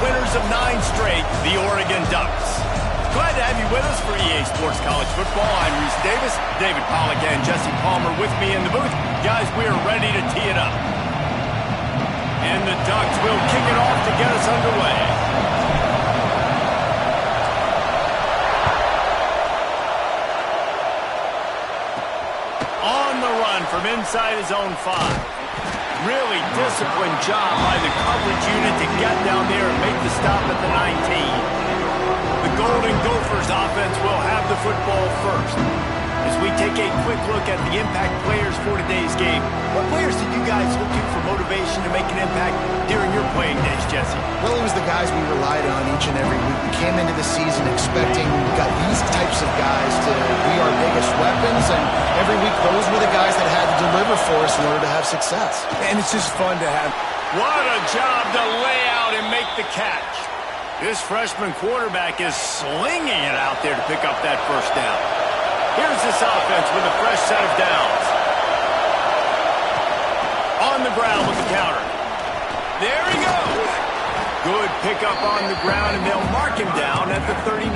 winners of 9 straight, the Oregon Ducks. Glad to have you with us for EA Sports College Football. I'm Reese Davis, David Pollack, and Jesse Palmer with me in the booth. Guys, we are ready to tee it up. And the Ducks will kick it off to get us underway. On the run from inside his own 5. Really disciplined job by the coverage unit to get down there and make the stop at the 19. The Golden Gophers offense will have the football first. As we take a quick look at the impact players for today's game, what players did you guys look to for motivation to make an impact during your playing days, Jesse? Well, it was the guys we relied on each and every week. We came into the season expecting these types of guys to be our biggest weapons, and every week those were the guys that had to deliver for us in order to have success. And it's just fun to have. What a job to lay out and make the catch. This freshman quarterback is slinging it out there to pick up that first down. Here's this offense with a fresh set of downs. On the ground with the counter. There he goes. Good pickup on the ground, and they'll mark him down at the 39.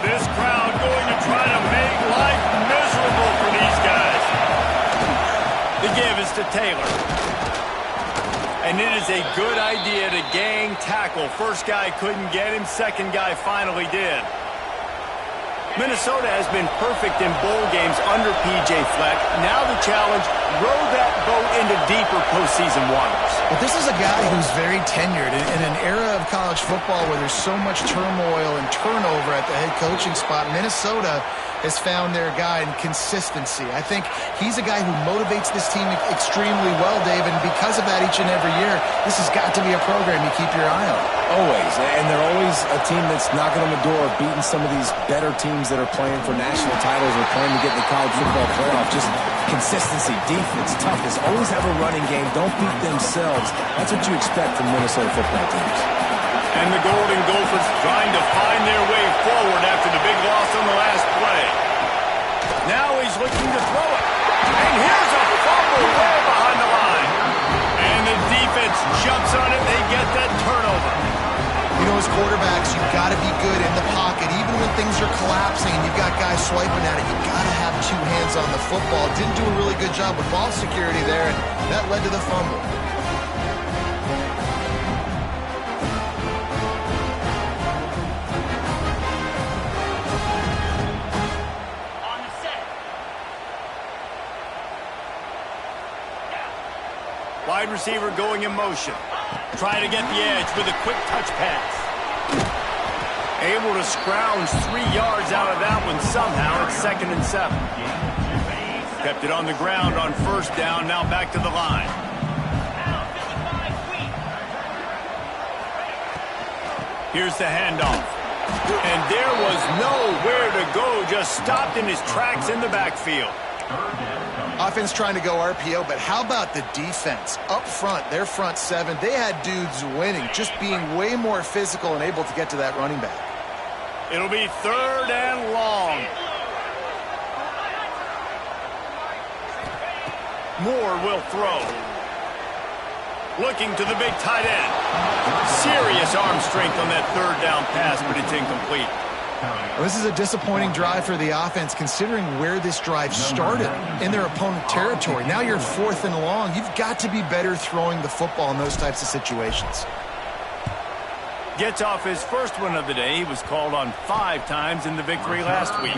This crowd going to try to make life miserable for these guys. The give is to Taylor. And it is a good idea to gang tackle. First guy couldn't get him, second guy finally did. Minnesota has been perfect in bowl games under P.J. Fleck. Now the challenge, row that boat into deeper postseason waters. But this is a guy who's very tenured. In an era of college football where there's so much turmoil and turnover at the head coaching spot, Minnesota has found their guy in consistency. I think he's a guy who motivates this team extremely well, Dave, and because of that each and every year, this has got to be a program you keep your eye on. Always, and they're always a team that's knocking on the door of beating some of these better teams that are playing for national titles or playing to get in the college football playoff. Just consistency, defense, toughness, always have a running game, don't beat themselves. That's what you expect from Minnesota football teams. And the Golden Gophers trying to find their way forward after the big loss on the last play. Now he's looking to throw it. And here's a fumble way behind the line. And the defense jumps on it. They get that turnover. You know, as quarterbacks, you've got to be good in the pocket. Even when things are collapsing and you've got guys swiping at it, you've got to have 2 hands on the football. Didn't do a really good job with ball security there, and that led to the fumble. Wide receiver going in motion. Trying to get the edge with a quick touch pass. Able to scrounge 3 yards out of that one somehow. It's 2nd and 7. Kept it on the ground on first down. Now back to the line. Here's the handoff. And there was nowhere to go. Just stopped in his tracks in the backfield. Offense trying to go RPO, but how about the defense? Up front, their front 7, they had dudes winning, just being way more physical and able to get to that running back. It'll be 3rd and long. Moore will throw. Looking to the big tight end. Serious arm strength on that 3rd down pass, but it's incomplete. Well, this is a disappointing drive for the offense, considering where this drive started in their opponent territory. Now you're 4th and long. You've got to be better throwing the football in those types of situations. Gets off his first one of the day. He was called on 5 times in the victory last week.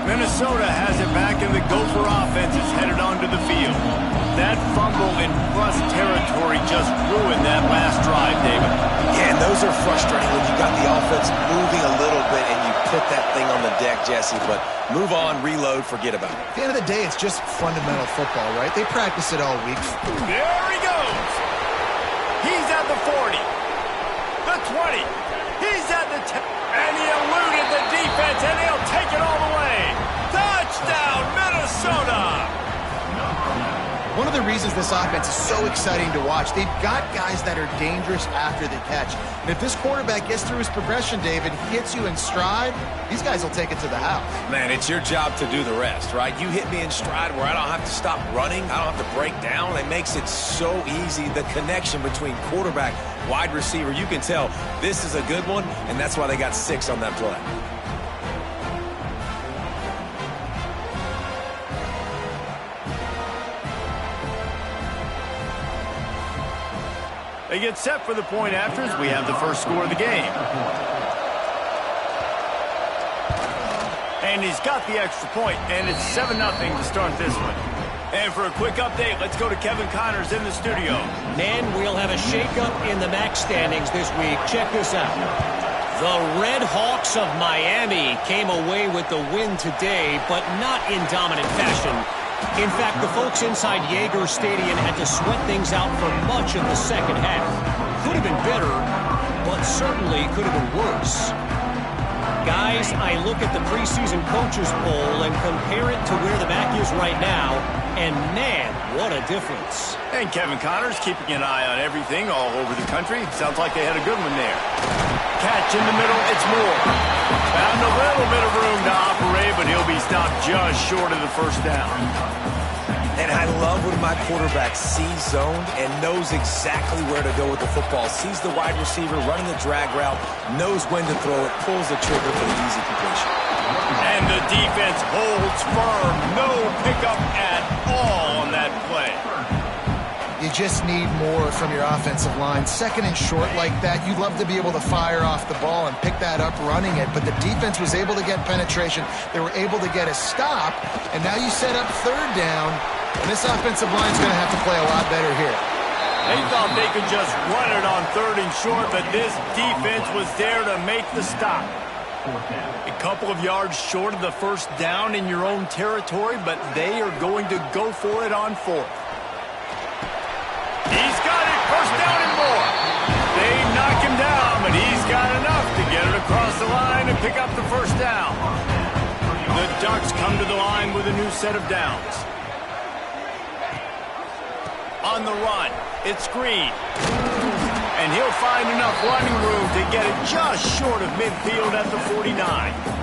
Minnesota has it back, and the Gopher offense is headed onto the field. That fumble in plus territory just ruined that last drive, David. Yeah, and those are frustrating when you got the offense moving a little bit and you put that thing on the deck, Jesse. But move on, reload, forget about it. At the end of the day, it's just fundamental football, right? They practice it all week. There he goes. He's at the 40. The 20. He's at the 10. And he eluded the defense, and he'll take it all the way. Touchdown, Minnesota! One of the the reasons this offense is so exciting to watch. They've got guys that are dangerous after the catch. And if this quarterback gets through his progression, David, hits you in stride, these guys will take it to the house. Man, it's your job to do the rest, right? You hit me in stride where I don't have to stop running. I don't have to break down. It makes it so easy. The connection between quarterback, wide receiver, you can tell this is a good one, and that's why they got 6 on that play. They get set for the point after as we have the first score of the game. And he's got the extra point, and it's 7-0 to start this one. And for a quick update, let's go to Kevin Connors in the studio. Man, we'll have a shakeup in the MAC standings this week. Check this out. The Red Hawks of Miami came away with the win today, but not in dominant fashion. In fact, the folks inside Yager Stadium had to sweat things out for much of the second half. Could have been better, but certainly could have been worse. Guys, I look at the preseason coaches poll and compare it to where the MAC is right now, and man, what a difference. And Kevin Connors keeping an eye on everything all over the country. Sounds like they had a good one there. Catch in the middle, it's Moore. Found a little bit of room to operate, but he'll be stopped just short of the first down. And I love when my quarterback sees zoned and knows exactly where to go with the football. Sees the wide receiver running the drag route, knows when to throw it, pulls the trigger for the easy completion. And the defense holds firm. No pickup at all on that play. You just need more from your offensive line. Second and short like that, you'd love to be able to fire off the ball and pick that up running it, but the defense was able to get penetration. They were able to get a stop, and now you set up third down, and this offensive line's going to have to play a lot better here. They thought they could just run it on third and short, but this defense was there to make the stop. A couple of yards short of the first down in your own territory, but they are going to go for it on fourth. He's got it, first down and more. They knock him down, but he's got enough to get it across the line and pick up the first down. The Ducks come to the line with a new set of downs. On the run, it's Green. And he'll find enough running room to get it just short of midfield at the 49.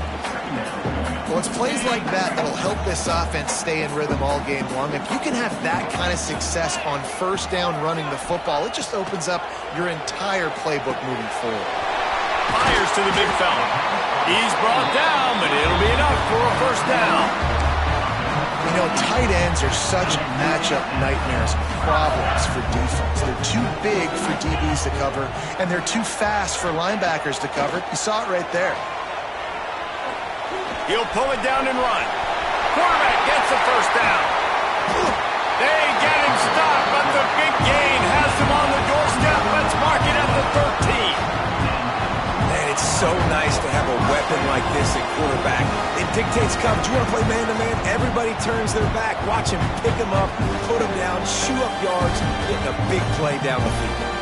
Well, it's plays like that that'll help this offense stay in rhythm all game long. If you can have that kind of success on first down running the football, it just opens up your entire playbook moving forward. Fires to the big fella. He's brought down, but it'll be enough for a first down. You know, tight ends are such matchup nightmares, problems for defense. They're too big for DBs to cover, and they're too fast for linebackers to cover. You saw it right there. He'll pull it down and run. Quarterback gets the first down. They get him stopped, but the big gain has him on the doorstep. Let's mark it at the 13. Man, it's so nice to have a weapon like this at quarterback. It dictates coverage. You want to play man-to-man? Everybody turns their back. Watch him pick him up, put him down, shoot up yards, getting a big play down the field.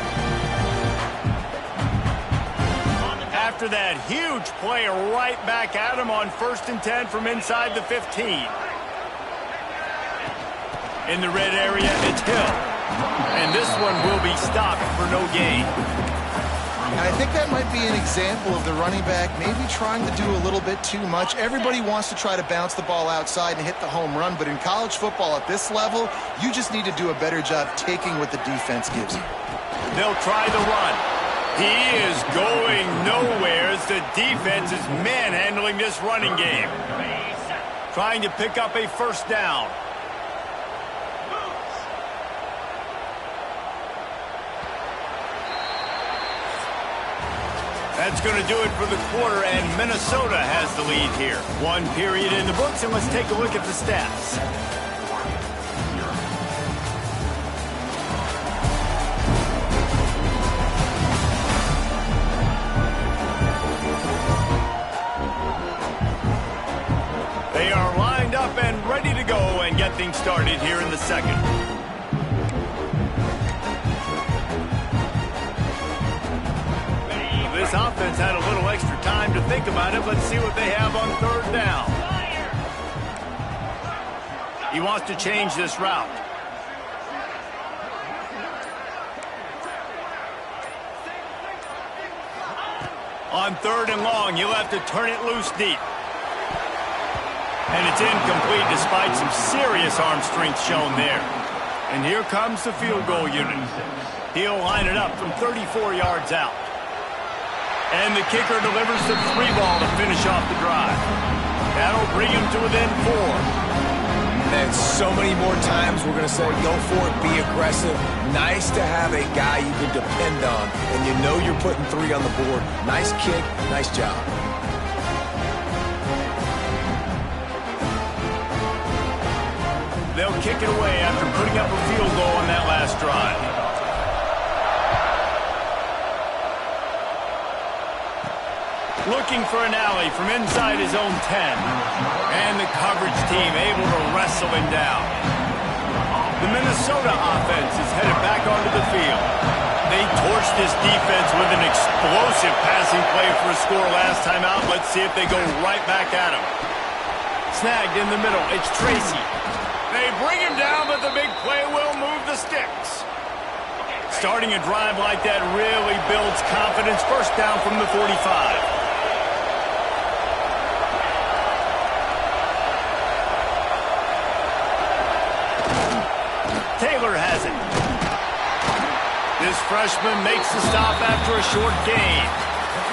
After that huge play right back at him on 1st and 10 from inside the 15. In the red area, it's Hill. And this one will be stopped for no gain. And I think that might be an example of the running back maybe trying to do a little bit too much. Everybody wants to try to bounce the ball outside and hit the home run, but in college football at this level, you just need to do a better job taking what the defense gives you. They'll try the run. He is going nowhere as the defense is manhandling this running game. Trying to pick up a first down. That's going to do it for the quarter, and Minnesota has the lead here. 1 period in the books, and let's take a look at the stats. They are lined up and ready to go and get things started here in the second. This offense had a little extra time to think about it. Let's see what they have on 3rd down. He wants to change this route. On 3rd and long, you'll have to turn it loose deep. And it's incomplete despite some serious arm strength shown there. And here comes the field goal unit. He'll line it up from 34 yards out. And the kicker delivers the 3-ball to finish off the drive. That'll bring him to within 4. And so many more times we're going to say, go for it, be aggressive. Nice to have a guy you can depend on, and you know you're putting 3 on the board. Nice kick, nice job. They'll kick it away after putting up a field goal on that last drive. Looking for an alley from inside his own 10. And the coverage team able to wrestle him down. The Minnesota offense is headed back onto the field. They torched this defense with an explosive passing play for a score last time out. Let's see if they go right back at him. Snagged in the middle. It's Tracy. They bring him down, but the big play will move the sticks. Starting a drive like that really builds confidence. First down from the 45. Taylor has it. This freshman makes the stop after a short gain.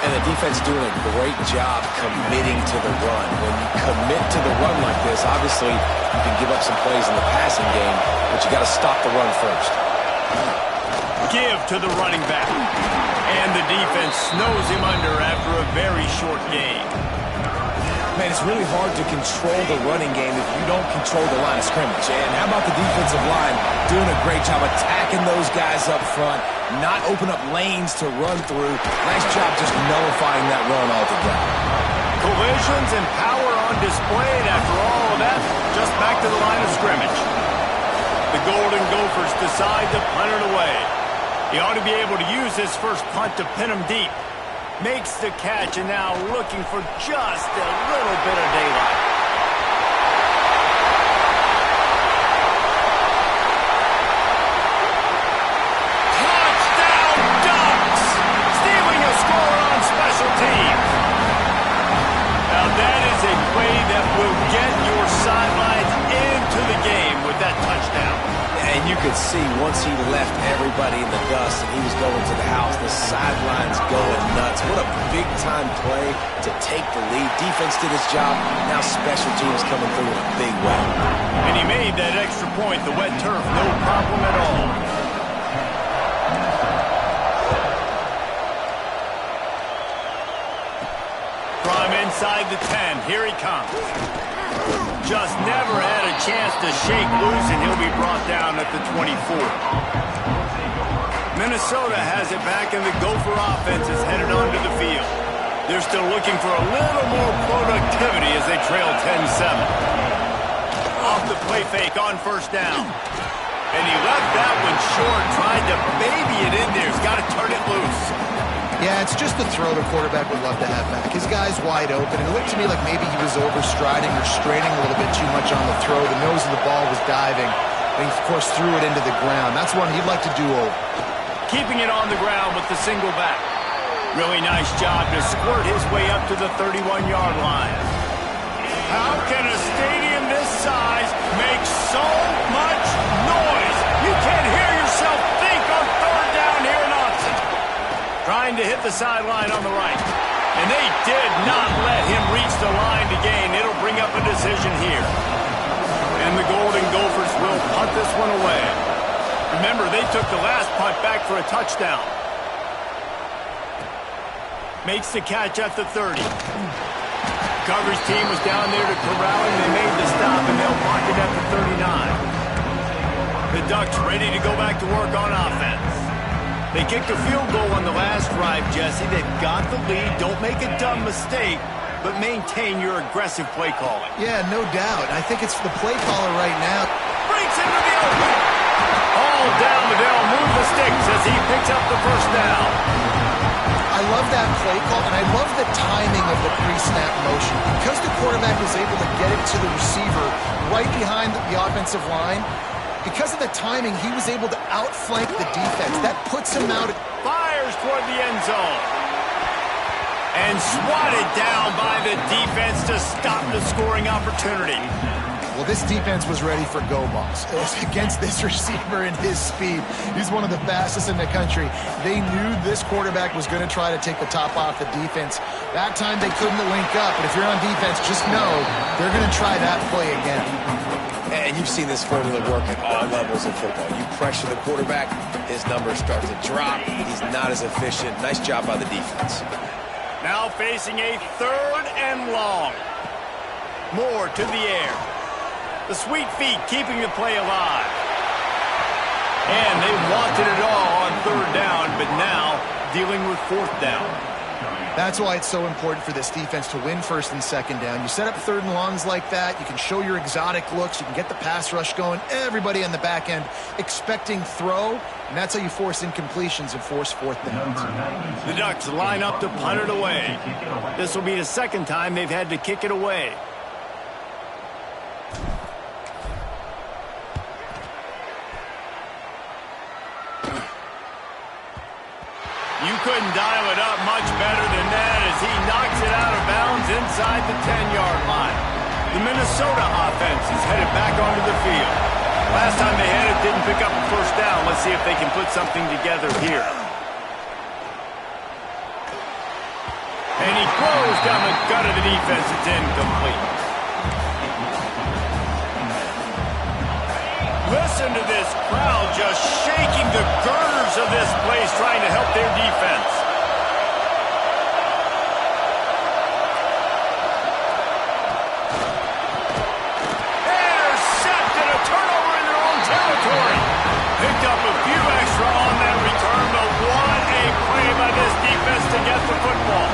And the defense doing a great job committing to the run. When you commit to the run like this, obviously you can give up some plays in the passing game, but you got to stop the run first. Give to the running back. And the defense snows him under after a very short gain. Man, it's really hard to control the running game if you don't control the line of scrimmage. And how about the defensive line doing a great job attacking those guys up front, not open up lanes to run through. Nice job just nullifying that run altogether. Collisions and power on display, and after all of that, just back to the line of scrimmage. The Golden Gophers decide to punt it away. He ought to be able to use his first punt to pin him deep. Makes the catch, and now looking for just a little bit of daylight. Touchdown Ducks! Stealing a score on special teams. Now that is a play that will get your sidelines into the game with that touchdown. And you could see once he left everybody in the dust and he was going to the house, the sidelines going nuts. What a big-time play to take the lead. Defense did his job. Now special teams coming through in a big way. And he made that extra point. The wet turf, no problem at all. From inside the 10, here he comes. Just never had a chance to shake loose, and he'll be brought down at the 24. Minnesota has it back, and the Gopher offense is headed onto the field. They're still looking for a little more productivity as they trail 10-7. Off the play fake on first down. And he left that one short, tried to baby it in there. He's got to turn it loose. Yeah, it's just a throw the quarterback would love to have back. His guy's wide open. It looked to me like maybe he was overstriding or straining a little bit too much on the throw. The nose of the ball was diving. And he, of course, threw it into the ground. That's one he'd like to do over. Keeping it on the ground with the single back. Really nice job to squirt his way up to the 31-yard line. How can a stadium this size make so much noise? You can't hear yourself think on third down here in Austin. Trying to hit the sideline on the right. And they did not let him reach the line to gain. It'll bring up a decision here. And the Golden Gophers will punt this one away. Remember, they took the last punt back for a touchdown. Makes the catch at the 30. Coverage team was down there to corral him. They made the stop, and they'll punt it at the 39. The Ducks ready to go back to work on offense. They kicked a field goal on the last drive, Jesse. They've got the lead. Don't make a dumb mistake, but maintain your aggressive play calling. Yeah, no doubt. I think it's the play caller right now. Breaks into the open. All down the they'll move the sticks as he picks up the first down. I love that play call, and I love the timing of the pre-snap motion. Because the quarterback was able to get it to the receiver right behind the offensive line, because of the timing, he was able to outflank the defense. That puts him out. Fires toward the end zone. And swatted down by the defense to stop the scoring opportunity. Well, this defense was ready for go balls. Against this receiver and his speed, he's one of the fastest in the country. They knew this quarterback was going to try to take the top off the defense. That time they couldn't link up, but if you're on defense, just know they're going to try that play again. And you've seen this formula work at all levels of football. You pressure the quarterback, his numbers start to drop. He's not as efficient. Nice job by the defense. Now facing a 3rd and long. Moore to the air. The sweet feet keeping the play alive. And they wanted it all on 3rd down, but now dealing with 4th down. That's why it's so important for this defense to win 1st and 2nd down. You set up 3rd and longs like that. You can show your exotic looks. You can get the pass rush going. Everybody on the back end expecting throw, and that's how you force incompletions and force 4th downs. The Ducks line up to punt it away. This will be the 2nd time they've had to kick it away. You couldn't dial it up much better than that as he knocks it out of bounds inside the 10-yard line. The Minnesota offense is headed back onto the field. Last time they had it, didn't pick up a 1st down. Let's see if they can put something together here. And he throws down the gut of the defense. It's incomplete. Listen to this crowd just shaking the girders of this place, trying to help their defense. Intercepted, a turnover in their own territory. Picked up a few extra on that return, but what a play by this defense to get the football.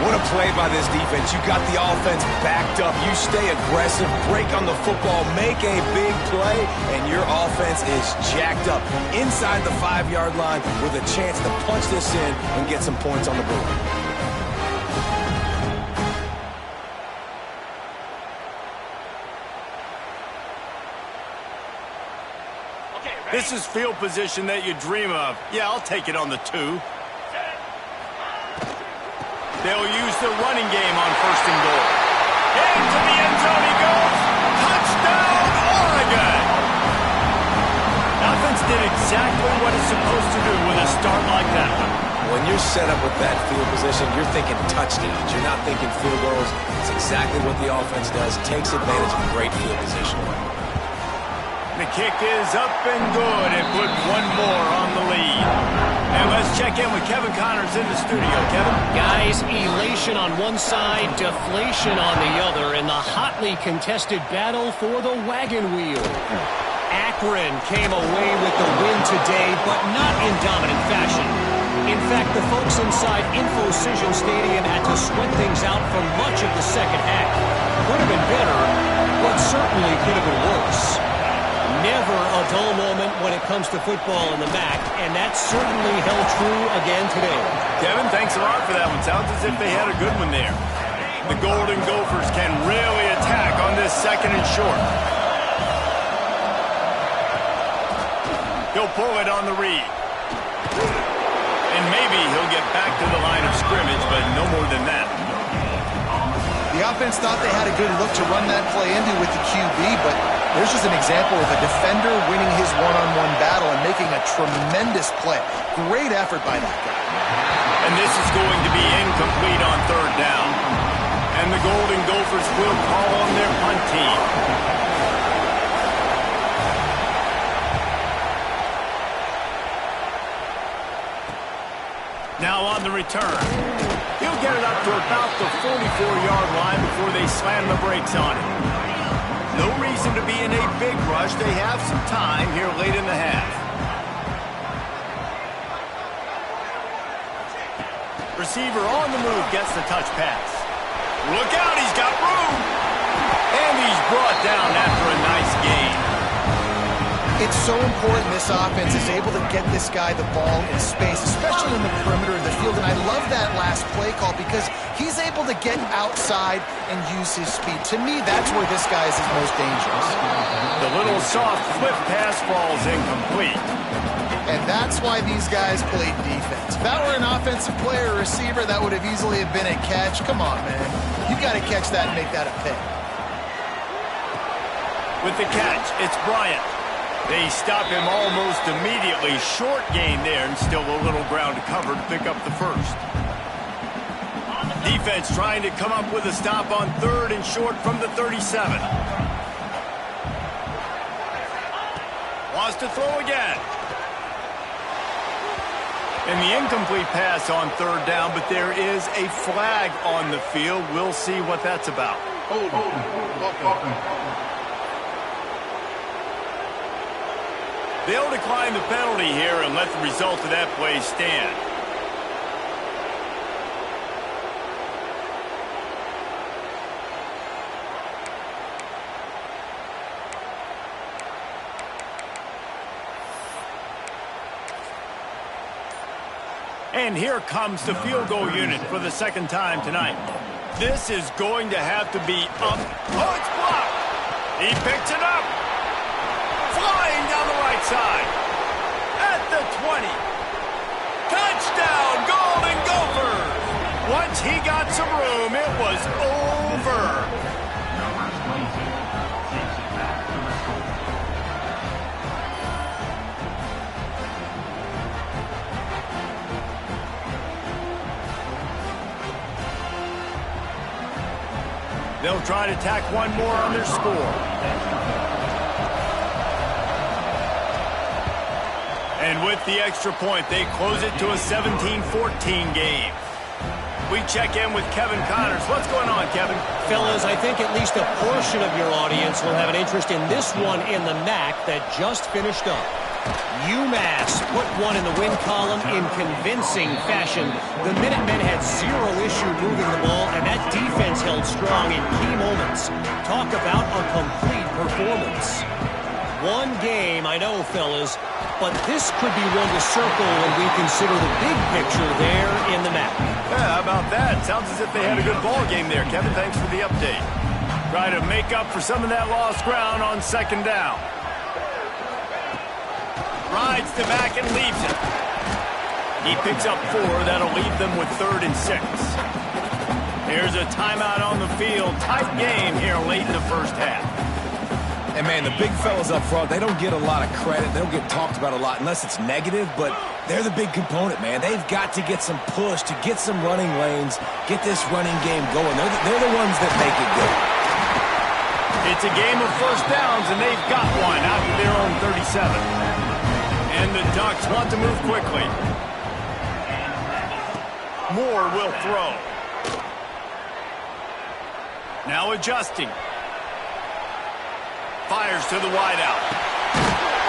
What a play by this defense. You got the offense backed up. You stay aggressive, break on the football, make a big play, and your offense is jacked up inside the 5-yard line with a chance to punch this in and get some points on the board. This is field position that you dream of. Yeah, I'll take it on the 2. They'll use the running game on 1st and goal. Into the end zone he goes. Touchdown, Oregon! Offense did exactly what it's supposed to do with a start like that. When you're set up with that field position, you're thinking touchdowns. You're not thinking field goals. It's exactly what the offense does. Takes advantage of great field position. The kick is up and good and put one more on the lead. And let's check in with Kevin Connors in the studio. Kevin? Guys, elation on one side, deflation on the other in the hotly contested battle for the wagon wheel. Akron came away with the win today, but not in dominant fashion. In fact, the folks inside Infocision Stadium had to sweat things out for much of the 2nd half. Could have been better, but certainly could have been worse. Never a dull moment when it comes to football in the MAC, and that certainly held true again today. Kevin, thanks a lot for that one. Sounds as if they had a good one there. The Golden Gophers can really attack on this 2nd and short. He'll pull it on the read. And maybe he'll get back to the line of scrimmage, but no more than that. The offense thought they had a good look to run that play into with the QB, but there's just an example of a defender winning his one-on-one battle and making a tremendous play. Great effort by that guy. And this is going to be incomplete on 3rd down. And the Golden Gophers will call on their punt team. Now on the return. He'll get it up to about the 44-yard line before they slam the brakes on it. No reason to be in a big rush. They have some time here late in the half. Receiver on the move gets the touch pass. Look out, he's got room. And he's brought down after a nice gain. It's so important this offense is able to get this guy the ball in space, especially in the perimeter of the field. And I love that last play call because he's able to get outside and use his speed. To me, that's where this guy is his most dangerous. The little soft flip pass falls incomplete. And that's why these guys played defense. If that were an offensive player or receiver, that would have easily have been a catch. Come on, man. You got to catch that and make that a pick. With the catch, it's Bryant. They stop him almost immediately. Short gain there, and still a little ground to cover to pick up the first. Defense trying to come up with a stop on 3rd and short from the 37. Wants to throw again. And the incomplete pass on 3rd down, but there is a flag on the field. We'll see what that's about. They'll decline the penalty here and let the result of that play stand. And here comes the field goal unit for the 2nd time tonight. This is going to have to be up. Oh, it's blocked. He picks it up. Flying down the right side. At the 20. Touchdown, Golden Gophers. Once he got some room, it was over. They'll try to tack one more on their score. And with the extra point, they close it to a 17-14 game. We check in with Kevin Connors. What's going on, Kevin? Fellas, I think at least a portion of your audience will have an interest in this one in the MAC that just finished up. UMass put one in the win column in convincing fashion. The Minutemen had zero issue moving the ball, and that defense held strong in key moments. Talk about a complete performance. One game, I know, fellas, but this could be one to circle when we consider the big picture there in the MAC. Yeah, how about that? Sounds as if they had a good ball game there, Kevin. Thanks for the update. Try to make up for some of that lost ground on 2nd down. Rides the back and leaves it. He picks up 4. That'll leave them with 3rd and 6. Here's a timeout on the field. Tight game here late in the first half. And, man, the big fellas up front, they don't get a lot of credit. They don't get talked about a lot unless it's negative, but they're the big component, man. They've got to get some push, to get some running lanes, get this running game going. They're the ones that make it go. It's a game of 1st downs, and they've got one out of their own 37. And the Ducks want to move quickly. Moore will throw. Now adjusting. Fires to the wideout.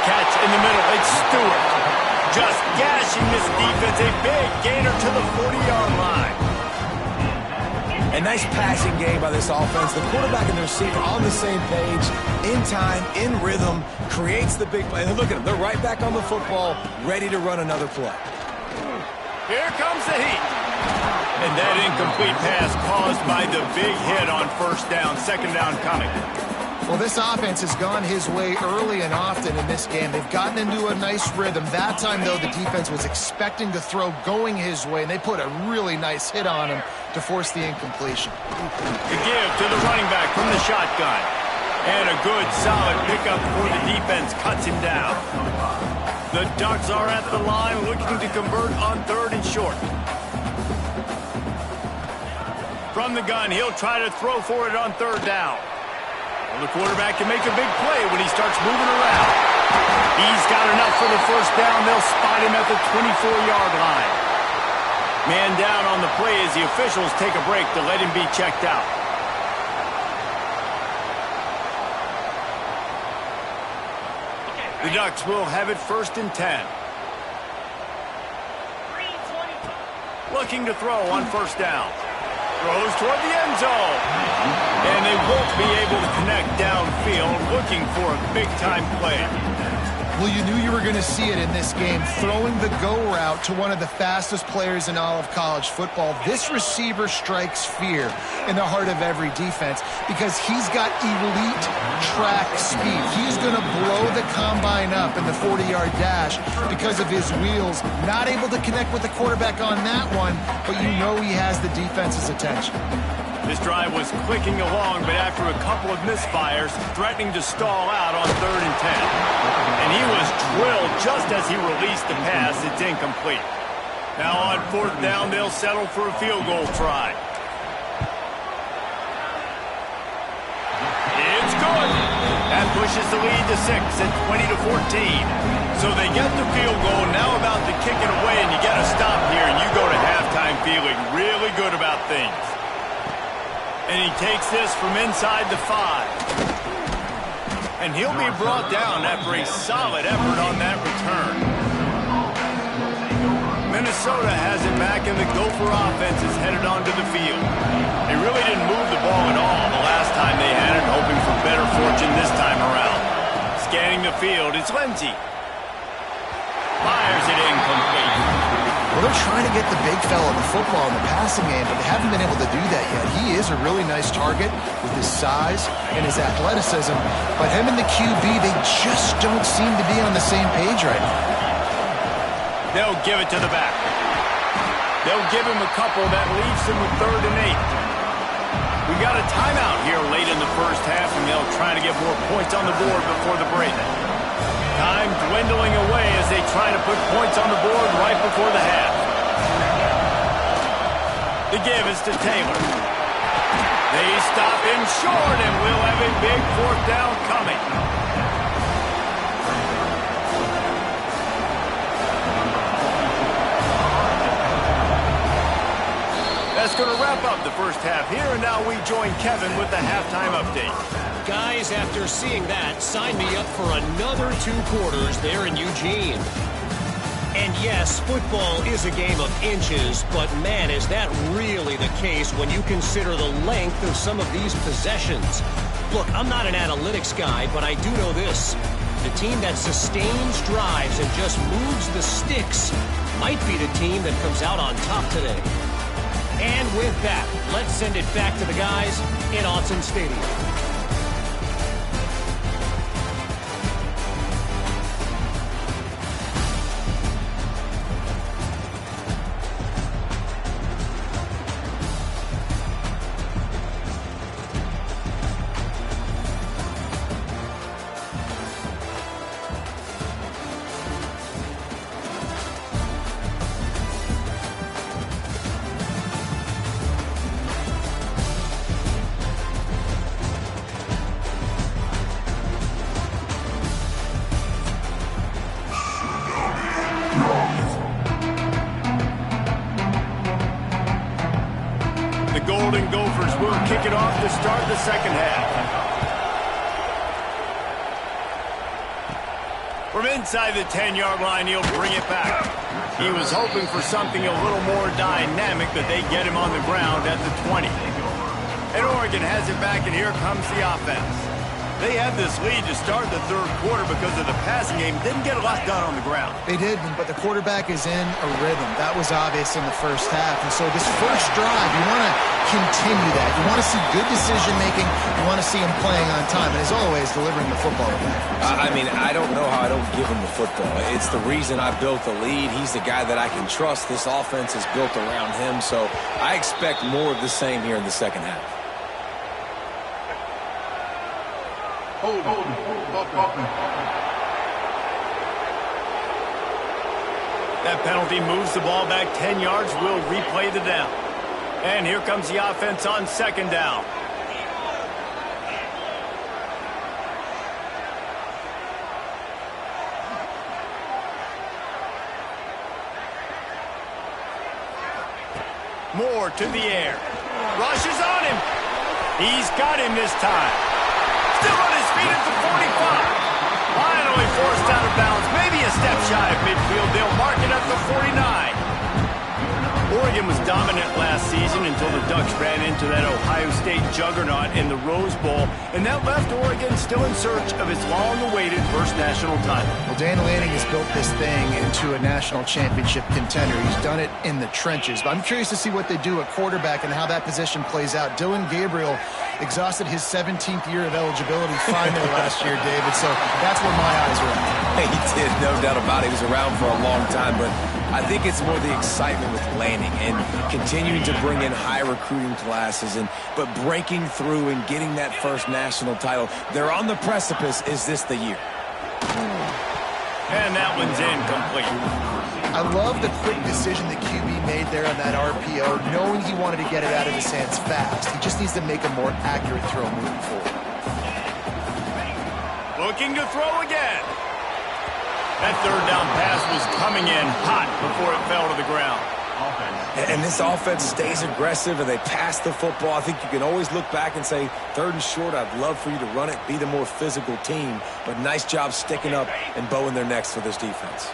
Catch in the middle. It's Stewart. Just gashing this defense. A big gainer to the 40-yard line. A nice passing game by this offense. The quarterback and the receiver on the same page, in time, in rhythm, creates the big play. And look at them. They're right back on the football, ready to run another play. Here comes the heat. And that incomplete pass caused by the big hit on 1st down. 2nd down coming. Well, this offense has gone his way early and often in this game. They've gotten into a nice rhythm. That time, though, the defense was expecting to throw going his way, and they put a really nice hit on him to force the incompletion. The give to the running back from the shotgun. And a good, solid pickup before the defense cuts him down. The Ducks are at the line looking to convert on 3rd and short. From the gun, he'll try to throw for it on 3rd down. Well, the quarterback can make a big play when he starts moving around. He's got enough for the 1st down. They'll spot him at the 24-yard line. Man down on the play as the officials take a break to let him be checked out. The Ducks will have it 1st and 10. Looking to throw on 1st down. Throws toward the end zone. And they won't be able to connect downfield, looking for a big-time play. Well, you knew you were going to see it in this game, throwing the go route to one of the fastest players in all of college football. This receiver strikes fear in the heart of every defense because he's got elite track speed. He's going to blow the combine up in the 40-yard dash because of his wheels. Not able to connect with the quarterback on that one, but you know he has the defense's attention. This drive was clicking along, but after a couple of misfires, threatening to stall out on 3rd and 10. And he was drilled just as he released the pass. It's incomplete. Now on 4th down, they'll settle for a field goal try. It's good. That pushes the lead to 6 at 20-14. So they get the field goal, now about to kick it away, and you got to stop here, and you go to halftime feeling really good about things. And he takes this from inside the 5. And he'll be brought down after a solid effort on that return. Minnesota has it back, and the Gopher offense is headed onto the field. They really didn't move the ball at all the last time they had it, hoping for better fortune this time around. Scanning the field, it's Lindsey. Fires it incomplete. Well, they're trying to get the big fella the football in the passing game, but they haven't been able to do that yet. He is a really nice target with his size and his athleticism, but him and the QB, they just don't seem to be on the same page right now. They'll give it to the back. They'll give him a couple that leaves him with 3rd and 8. We got a timeout here late in the first half, and they'll try to get more points on the board before the break. Time dwindling away as they try to put points on the board right before the half. The give is to Taylor. They stop him short, and we'll have a big 4th down coming. That's going to wrap up the first half here, and now we join Kevin with the halftime update. Guys, after seeing that, sign me up for another 2 quarters there in Eugene. And yes, football is a game of inches, but man, is that really the case when you consider the length of some of these possessions. Look, I'm not an analytics guy, but I do know this. The team that sustains drives and just moves the sticks might be the team that comes out on top today. And with that, let's send it back to the guys in Autzen Stadium. Golden Gophers will kick it off to start the second half. From inside the 10-yard line, he'll bring it back. He was hoping for something a little more dynamic, but they get him on the ground at the 20. And Oregon has it back, and here comes the offense. They had this lead to start the 3rd quarter because of the passing game. Didn't get a lot done on the ground. They did, but the quarterback is in a rhythm. That was obvious in the first half. And so this first drive, you want to continue that. You want to see good decision-making. You want to see him playing on time. And as always, delivering the football back. I mean, I don't know how I don't give him the football. It's the reason I built the lead. He's the guy that I can trust. This offense is built around him. So I expect more of the same here in the second half. That penalty moves the ball back 10 yards. We'll replay the down. And here comes the offense on 2nd down. Moore to the air. Rushes on him. He's got him this time. Still on his feet at the 45. Finally forced out of bounds. Maybe a step shy of midfield. They'll mark it at the 49. Oregon was dominant last season until the Ducks ran into that Ohio State juggernaut in the Rose Bowl, and that left Oregon still in search of its long-awaited first national title. Well, Dan Lanning has built this thing into a national championship contender. He's done it in the trenches, but I'm curious to see what they do at quarterback and how that position plays out. Dylan Gabriel exhausted his 17th year of eligibility finally last year, David. So that's where my eyes are at. He did, no doubt about it. He was around for a long time, but I think it's more the excitement with Lanning and continuing to bring in high recruiting classes, but breaking through and getting that first national title. They're on the precipice. Is this the year? And that one's incomplete. I love the quick decision that QB made there on that RPO, knowing he wanted to get it out of his hands fast. He just needs to make a more accurate throw moving forward. Looking to throw again. That third down pass was coming in hot before it fell to the ground. And this offense stays aggressive and they pass the football. I think you can always look back and say, 3rd and short, I'd love for you to run it, be the more physical team. But nice job sticking up and bowing their necks for this defense.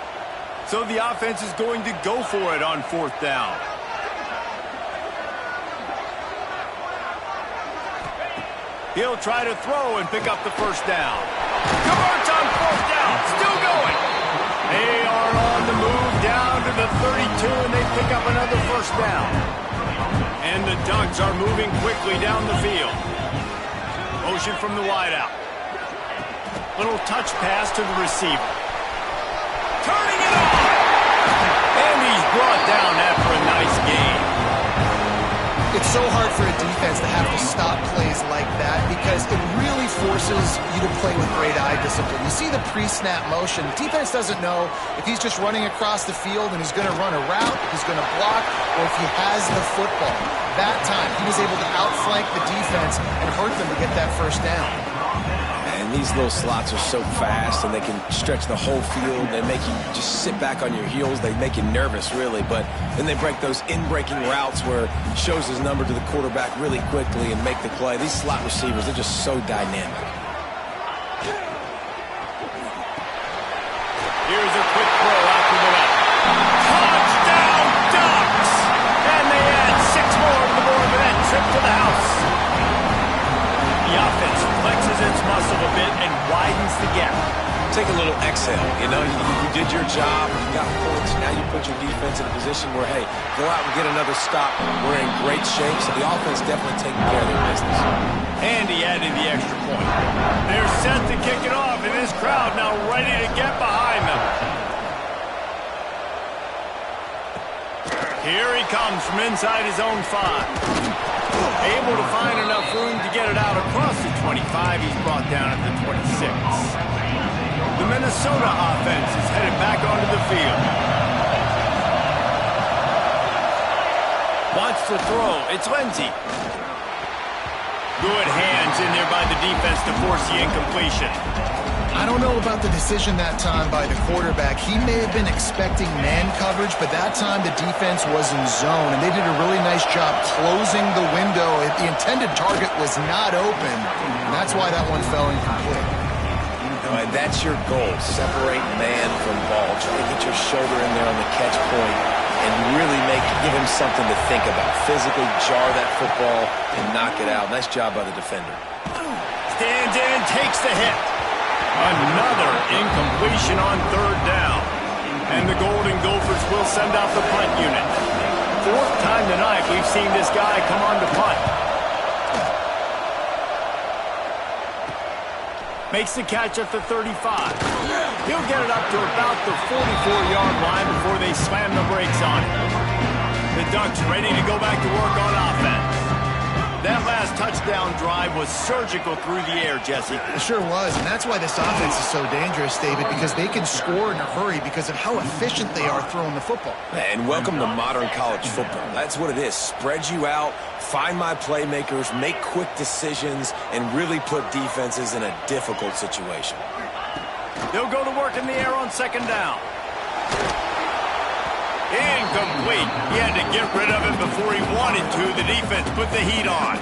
So the offense is going to go for it on 4th down. He'll try to throw and pick up the first down. Converts on 4th down. Still going. They are on the move down to the 32, and they pick up another first down. And the Ducks are moving quickly down the field. Motion from the wideout. Little touch pass to the receiver. Turning it on! And he's brought down after a nice gain. It's so hard for a defense to have to stop plays like that because it really forces you to play with great eye discipline. You see the pre-snap motion. Defense doesn't know if he's just running across the field and he's going to run a route, if he's going to block, or if he has the football. That time, he was able to outflank the defense and hurt them to get that first down. And these little slots are so fast, and they can stretch the whole field. They make you just sit back on your heels. They make you nervous, really. But then they break those in-breaking routes where he shows his number to the quarterback really quickly and make the play. These slot receivers, they're just so dynamic. Here's a quick throw out to the left. Touchdown, Ducks! And they add 6 more to the board with that trip to the house. The offense flexes its muscle a bit and widens the gap. Take a little exhale. You know, you did your job. You got points. Now you put your defense in a position where, hey, go out and get another stop. We're in great shape, so the offense definitely taking care of their business. And he added the extra point. They're set to kick it off, and this crowd now ready to get behind them. Here he comes from inside his own 5. Able to find enough room to get it out across the 25. He's brought down at the 26. The Minnesota offense is headed back onto the field. Wants to throw. It's Lindsey. Good hands in there by the defense to force the incompletion. I don't know about the decision that time by the quarterback. He may have been expecting man coverage, but that time the defense was in zone, and they did a really nice job closing the window. The intended target was not open, and that's why that one fell incomplete. And that's your goal. Separate man from ball. Try to get your shoulder in there on the catch point and really give him something to think about. Physically jar that football and knock it out. Nice job by the defender. Stands in, takes the hit. Another incompletion on 3rd down. And the Golden Gophers will send out the punt unit. 4th time tonight we've seen this guy come on to punt. Makes the catch at the 35. He'll get it up to about the 44-yard line before they slam the brakes on it. The Ducks ready to go back to work on offense. That last touchdown drive was surgical through the air, Jesse. It sure was, and that's why this offense is so dangerous, David, because they can score in a hurry because of how efficient they are throwing the football. And welcome to modern college football. That's what it is. Spread you out, find my playmakers, make quick decisions, and really put defenses in a difficult situation. They'll go to work in the air on 2nd down. Incomplete. He had to get rid of it before he wanted to. The defense put the heat on.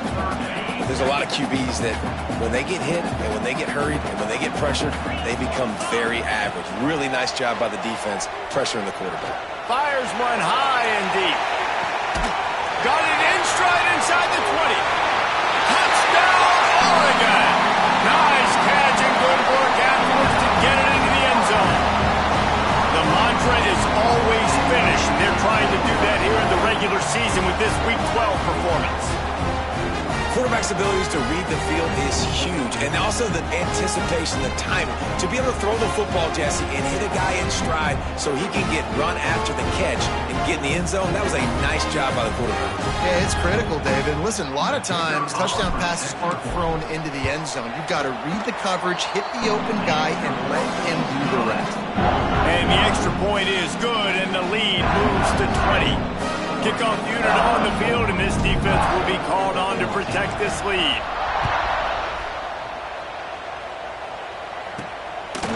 There's a lot of QBs that when they get hit and when they get hurried and when they get pressured, they become very average. Really nice job by the defense pressuring the quarterback. Fires one high and deep. Got it in stride inside the 20. Touchdown, Oregon. Nice catch and good work afterwards to get it into the end zone. The mantra is always finish. They're trying to do that here in the regular season with this Week 12 performance. Quarterback's abilities to read the field is huge, and also the anticipation, the timing. To be able to throw the football, Jesse, and hit a guy in stride so he can get run after the catch and get in the end zone, that was a nice job by the quarterback. Yeah, it's critical, David. Listen, a lot of times touchdown passes aren't thrown into the end zone. You've got to read the coverage, hit the open guy, and let him do the rest. And the extra point is good, and the lead moves to 20. Kickoff unit on the field, and this defense will be called on to protect this lead.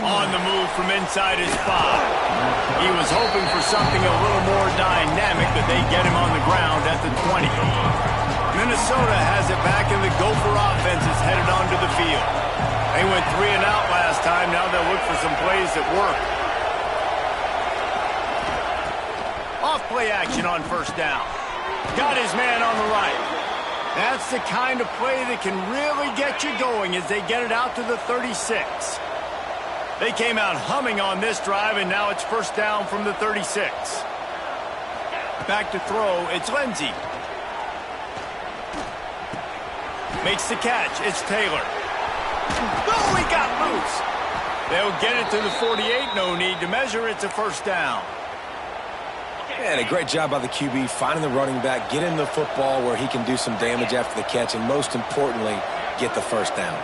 On the move from inside his 5. He was hoping for something a little more dynamic, but they get him on the ground at the 20. Minnesota has it back, and the Gopher offense is headed onto the field. They went 3 and out last time. Now they'll look for some plays that work. Off-play action on first down. Got his man on the right. That's the kind of play that can really get you going as they get it out to the 36. They came out humming on this drive, and now it's first down from the 36. Back to throw, it's Lindsey. Makes the catch, it's Taylor. Oh, he got loose. They'll get it to the 48, no need to measure, it's a first down. And a great job by the QB, finding the running back, getting the football where he can do some damage after the catch, and most importantly, get the first down.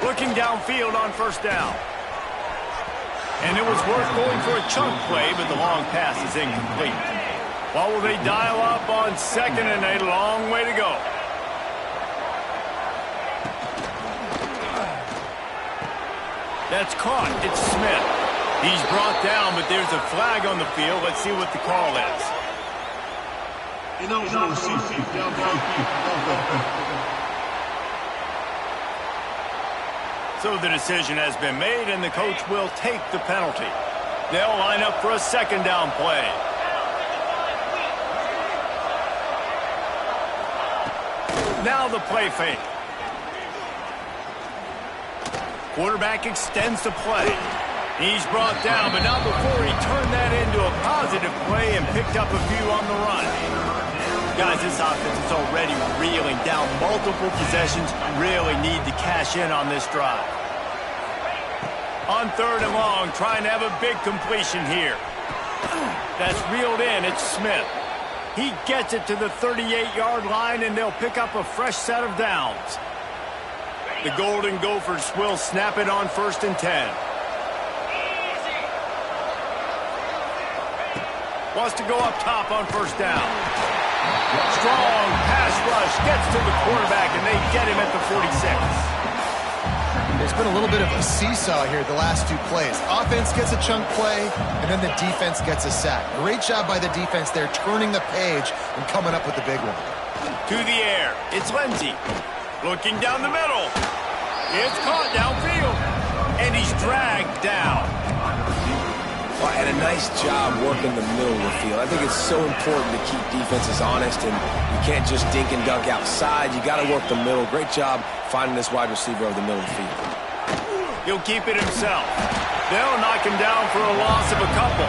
Looking downfield on first down. And it was worth going for a chunk play, but the long pass is incomplete. What will they dial up on second, and a long way to go. That's caught. It's Smith. He's brought down, but there's a flag on the field. Let's see what the call is. So the decision has been made, and the coach will take the penalty. They'll line up for a second down play. Now the play fake. Quarterback extends the play. He's brought down, but not before he turned that into a positive play and picked up a few on the run. Guys, this offense is already reeling down multiple possessions. Really need to cash in on this drive. On third and long, trying to have a big completion here. That's reeled in. It's Smith. He gets it to the 38-yard line, and they'll pick up a fresh set of downs. The Golden Gophers will snap it on first and 10. Wants to go up top on first down. Strong pass rush gets to the quarterback, and they get him at the 46. There's been a little bit of a seesaw here the last 2 plays. Offense gets a chunk play, and then the defense gets a sack. Great job by the defense there, turning the page and coming up with the big one. To the air, it's Lindsey. Looking down the middle. It's caught downfield, and he's dragged down. And a nice job working the middle of the field. I think it's so important to keep defenses honest, and you can't just dink and dunk outside. You got to work the middle. Great job finding this wide receiver over the middle of the field. He'll keep it himself. They'll knock him down for a loss of a couple.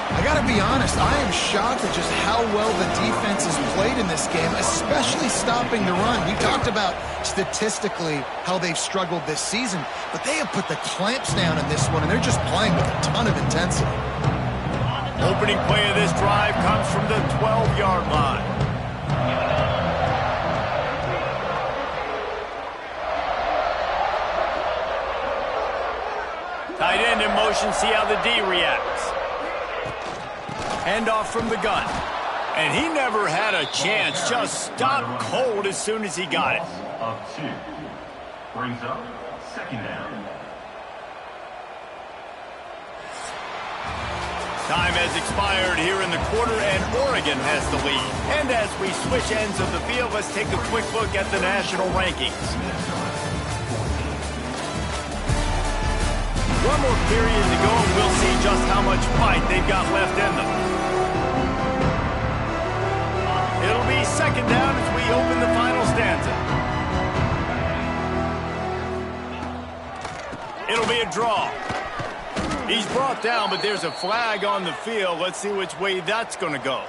I got to be honest, I am shocked at just how well the defense has played in this game, especially stopping the run. We talked about statistically how they've struggled this season, but they have put the clamps down in this one, and they're just playing with a ton of intensity. Opening play of this drive comes from the 12-yard line. Tight end in motion, see how the D reacts. Handoff from the gun. And he never had a chance. Just stopped cold as soon as he got it. Of 2. Brings up second down. Time has expired here in the quarter, and Oregon has the lead. And as we switch ends of the field, let's take a quick look at the national rankings. One more period to go, and we'll see just how much fight they've got left in them. It'll be second down as we open the final stanza. It'll be a draw. He's brought down, but there's a flag on the field. Let's see which way that's going to go.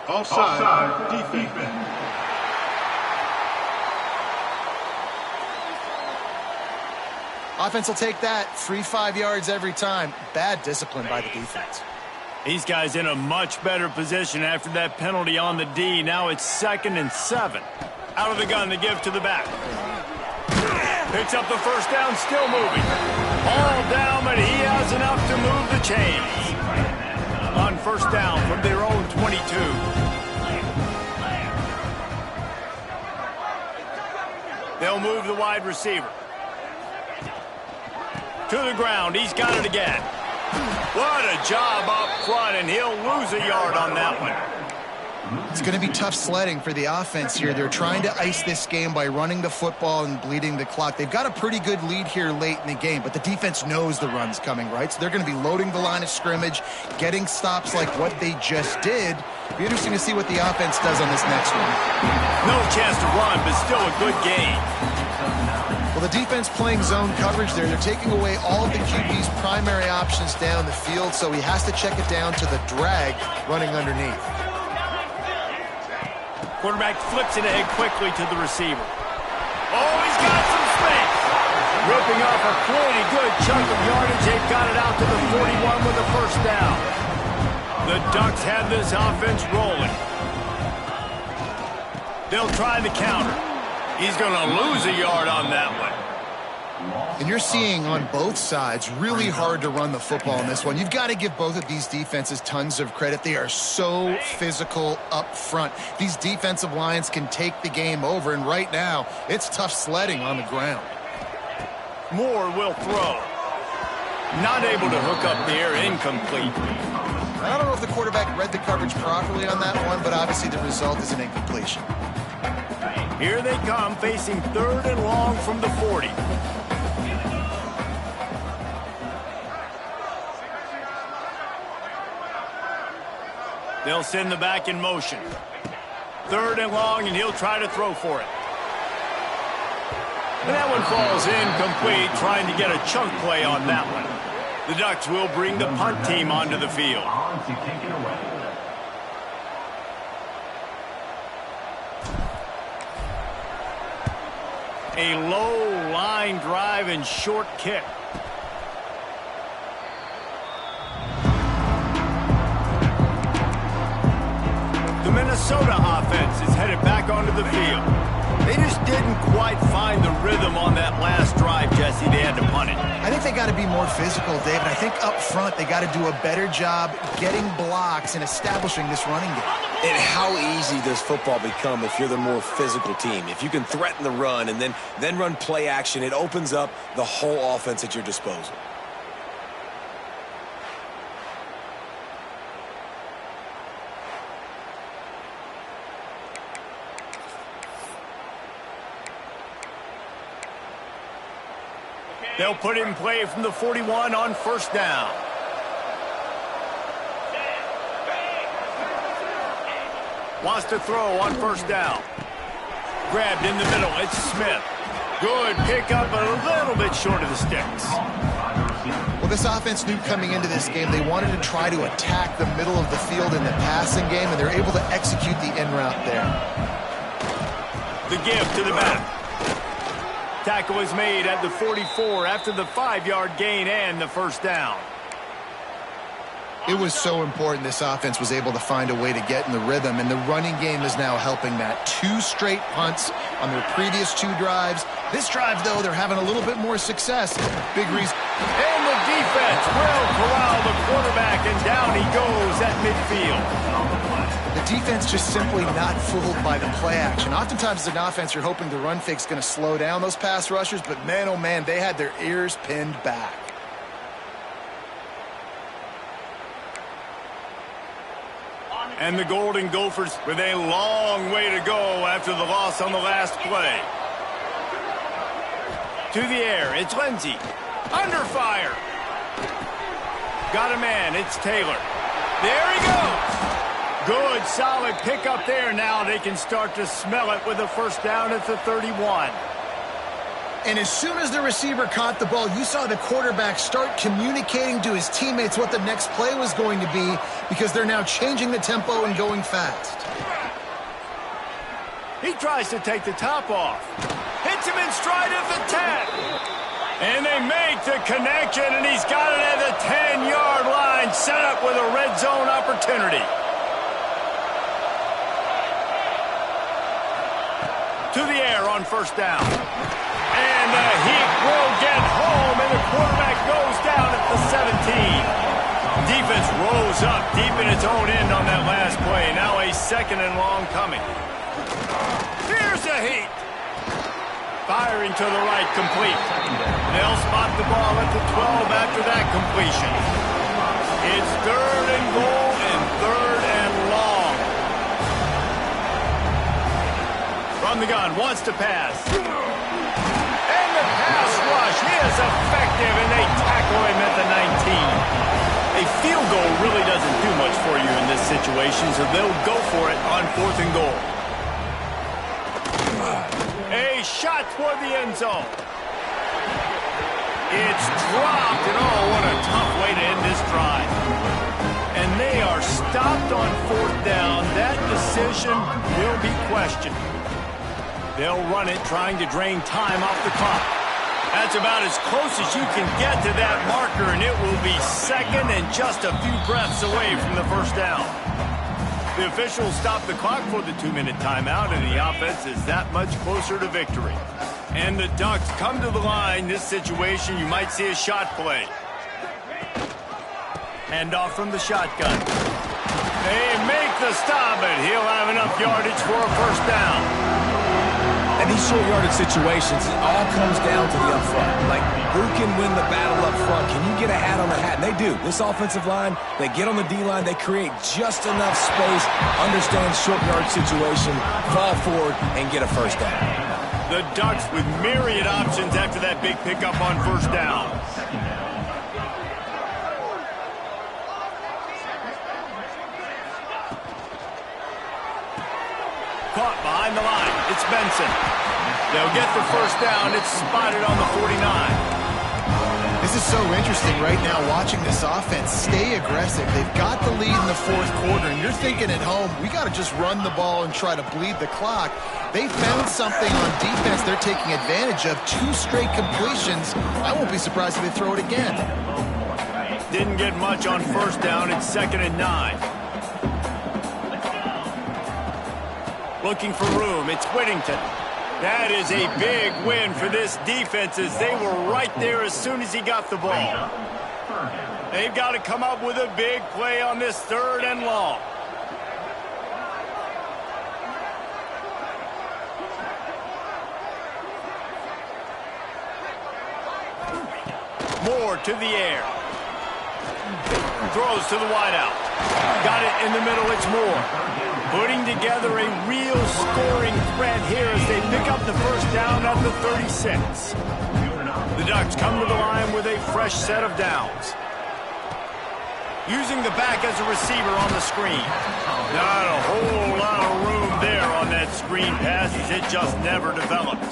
Offside defense. Offense will take that. Free 5 yards every time. Bad discipline by the defense. These guys in a much better position after that penalty on the D. Now it's 2nd and 7. Out of the gun to give to the back. Picks up the first down, still moving. All down, but he has enough to move the chains. On first down from their own 22. They'll move the wide receiver. To the ground, he's got it again. What a job up front, and he'll lose a yard on that one. It's going to be tough sledding for the offense here. They're trying to ice this game by running the football and bleeding the clock. They've got a pretty good lead here late in the game, but the defense knows the run's coming, right? So they're going to be loading the line of scrimmage, getting stops like what they just did. It'll be interesting to see what the offense does on this next one. No chance to run, but still a good gain. Well, the defense playing zone coverage there. They're taking away all of the QB's primary options down the field, so he has to check it down to the drag running underneath. Quarterback flips it ahead quickly to the receiver. Oh, he's got some space. Ripping off a pretty good chunk of yardage. They've got it out to the 41 with a first down. The Ducks have this offense rolling. They'll try the counter. He's going to lose a yard on that one. And you're seeing on both sides really hard to run the football in this one. You've got to give both of these defenses tons of credit. They are so physical up front. These defensive lines can take the game over, and right now it's tough sledding on the ground. Moore will throw. Not able to hook up there, incomplete. I don't know if the quarterback read the coverage properly on that one, but obviously the result is an incompletion. Here they come, facing 3rd and long from the 40. They'll send the back in motion. 3rd and long, and he'll try to throw for it. And that one falls incomplete, trying to get a chunk play on that one. The Ducks will bring the punt team onto the field. A low line drive and short kick. The Minnesota offense is headed back onto the field. They just didn't quite find the rhythm on that last drive, Jesse. They had to punt it. I think they got to be more physical, David. I think up front they got to do a better job getting blocks and establishing this running game. And how easy does football become if you're the more physical team? If you can threaten the run and then run play action, it opens up the whole offense at your disposal. They'll put it in play from the 41 on first down. Wants to throw on first down. Grabbed in the middle. It's Smith. Good pickup, a little bit short of the sticks. Well, this offense knew coming into this game they wanted to try to attack the middle of the field in the passing game, and they're able to execute the in route there. The give to the back. Tackle is made at the 44 after the 5-yard gain and the first down. It was so important this offense was able to find a way to get in the rhythm, and the running game is now helping that. 2 straight punts on their previous 2 drives. This drive, though, they're having a little bit more success. Big reason. And the defense will corral the quarterback, and down he goes at midfield. The defense just simply not fooled by the play action. Oftentimes as an offense, you're hoping the run fake's going to slow down those pass rushers, but man, oh man, they had their ears pinned back. And the Golden Gophers with a long way to go after the loss on the last play. To the air, it's Lindsey. Under fire. Got a man, it's Taylor. There he goes. Good, solid pickup there. Now they can start to smell it with a first down at the 31. And as soon as the receiver caught the ball, you saw the quarterback start communicating to his teammates what the next play was going to be because they're now changing the tempo and going fast. He tries to take the top off. Hits him in stride at the 10. And they make the connection, and he's got it at the 10-yard line, set up with a red zone opportunity. To the air on first down. And the Heat will get home, and the quarterback goes down at the 17. Defense rolls up deep in its own end on that last play. Now a 2nd and long coming. Here's the Heat. Firing to the right, complete. They'll spot the ball at the 12 after that completion. It's 3rd and goal and 3rd and long. From the gun, wants to pass. And the pass rush is effective, and they tackle him at the 19. A field goal really doesn't do much for you in this situation, so they'll go for it on 4th and goal. A shot toward the end zone. It's dropped, and oh, what a tough way to end this drive. And they are stopped on 4th down. That decision will be questioned. They'll run it, trying to drain time off the clock. That's about as close as you can get to that marker, and it will be 2nd and just a few breaths away from the first down. The officials stop the clock for the 2-minute timeout, and the offense is that much closer to victory. And the Ducks come to the line. This situation, you might see a shot play. Handoff from the shotgun. They make the stop, and he'll have enough yardage for a first down. And these short yardage situations, it all comes down to the up front. Like, who can win the battle up front? Can you get a hat on the hat? And they do. This offensive line, they get on the D-line, they create just enough space, understand short yardage situation, fall forward, and get a first down. The Ducks with myriad options after that big pickup on first down. Caught behind the line. It's Benson. They'll get the first down. It's spotted on the 49. This is so interesting right now watching this offense stay aggressive. They've got the lead in the 4th quarter, and you're thinking at home, we got to just run the ball and try to bleed the clock. They found something on defense they're taking advantage of. 2 straight completions. I won't be surprised if they throw it again. Didn't get much on first down. It's 2nd and 9. Looking for room. It's Whittington. That is a big win for this defense, as they were right there as soon as he got the ball. They've got to come up with a big play on this 3rd and long. Moore to the air. Throws to the wideout. Got it in the middle. It's Moore. Putting together a real scoring threat here as they pick up the first down at the 36. The Ducks come to the line with a fresh set of downs. Using the back as a receiver on the screen. Not a whole lot of room there on that screen pass, as it just never developed.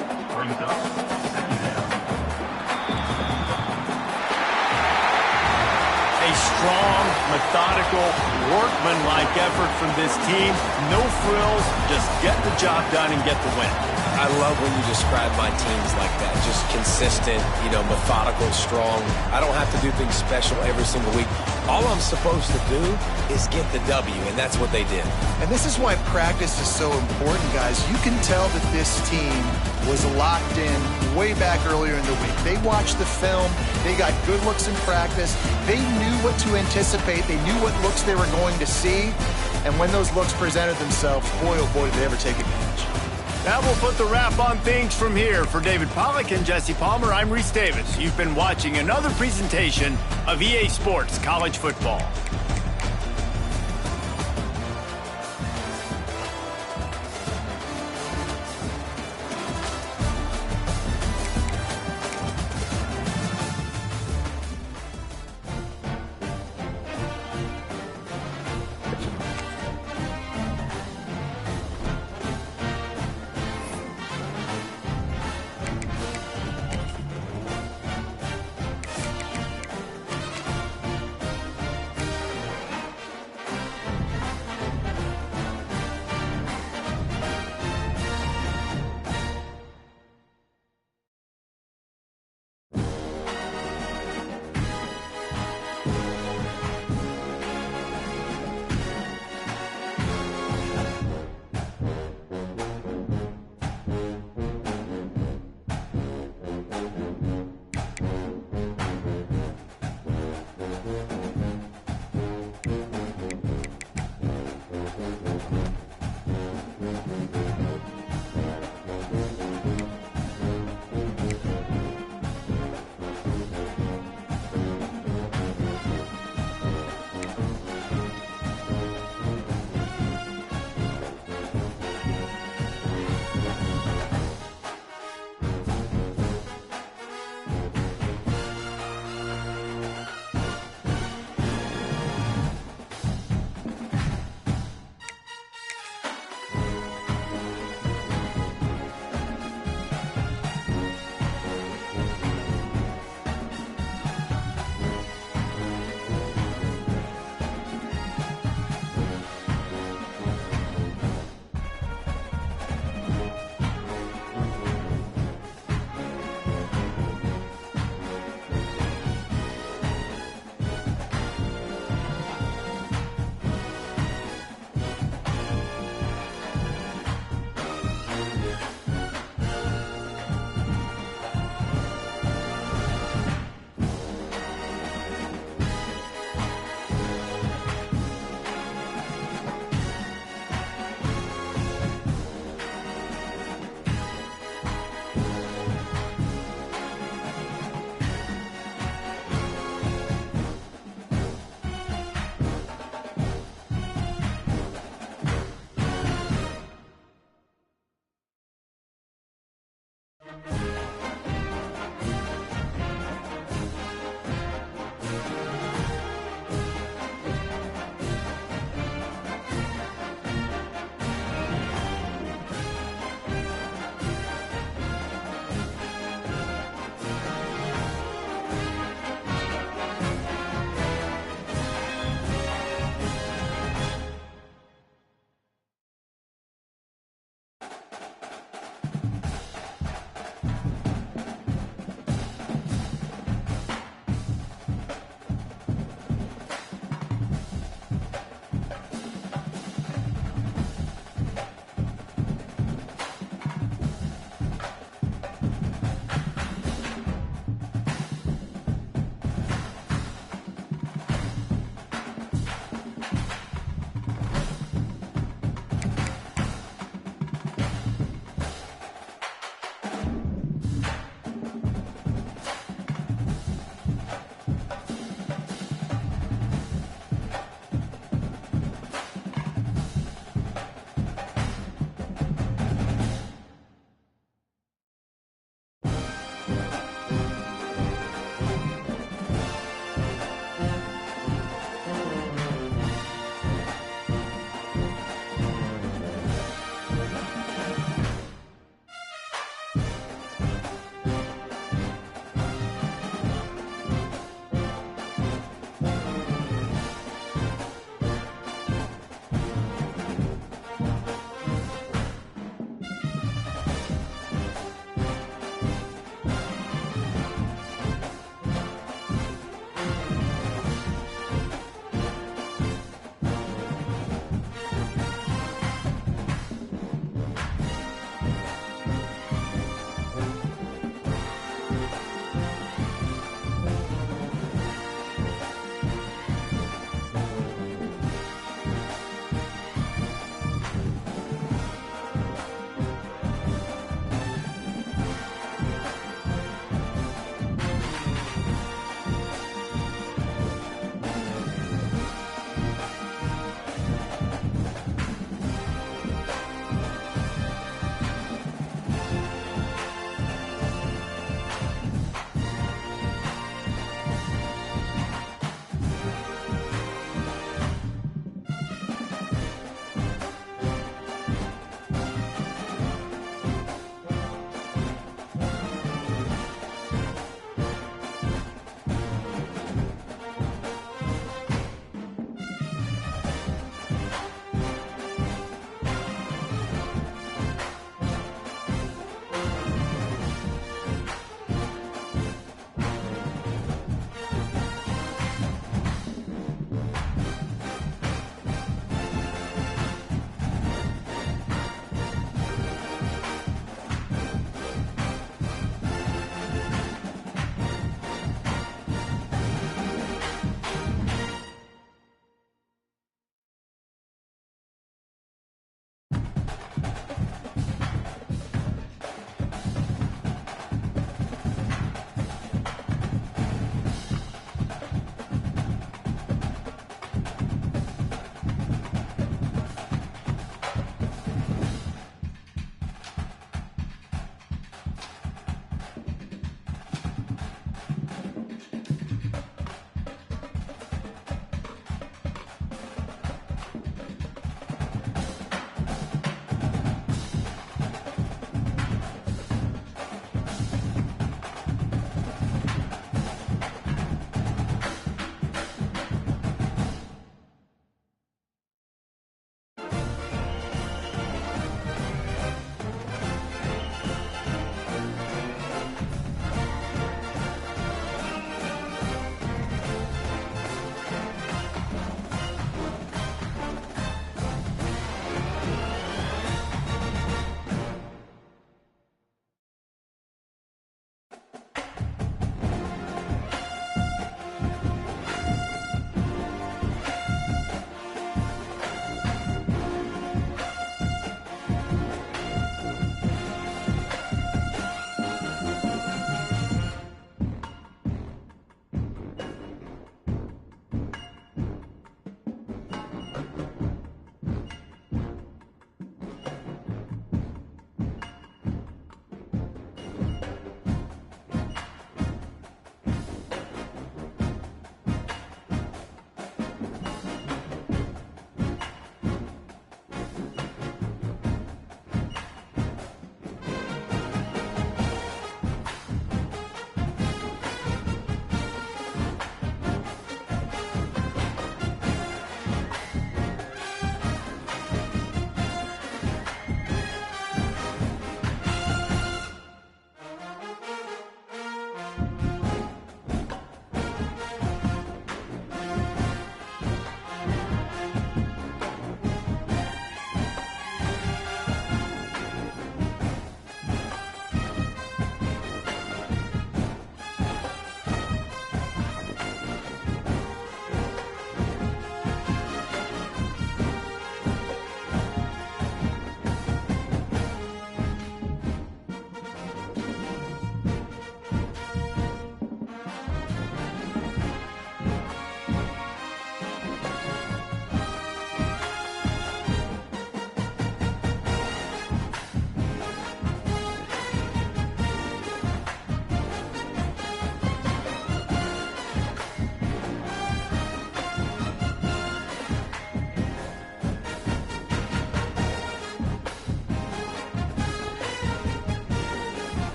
A strong, methodical, workman-like effort from this team. No frills, just get the job done and get the win. I love when you describe my teams like that. Just consistent, methodical, strong. I don't have to do things special every single week. All I'm supposed to do is get the W, and that's what they did. And this is why practice is so important, guys. You can tell that this team was locked in way back earlier in the week. They watched the film. They got good looks in practice. They knew what to anticipate. They knew what looks they were going to see. And when those looks presented themselves, boy, oh boy, did they ever take advantage. That will put the wrap on things from here. For David Pollack and Jesse Palmer, I'm Reese Davis. You've been watching another presentation of EA Sports College Football.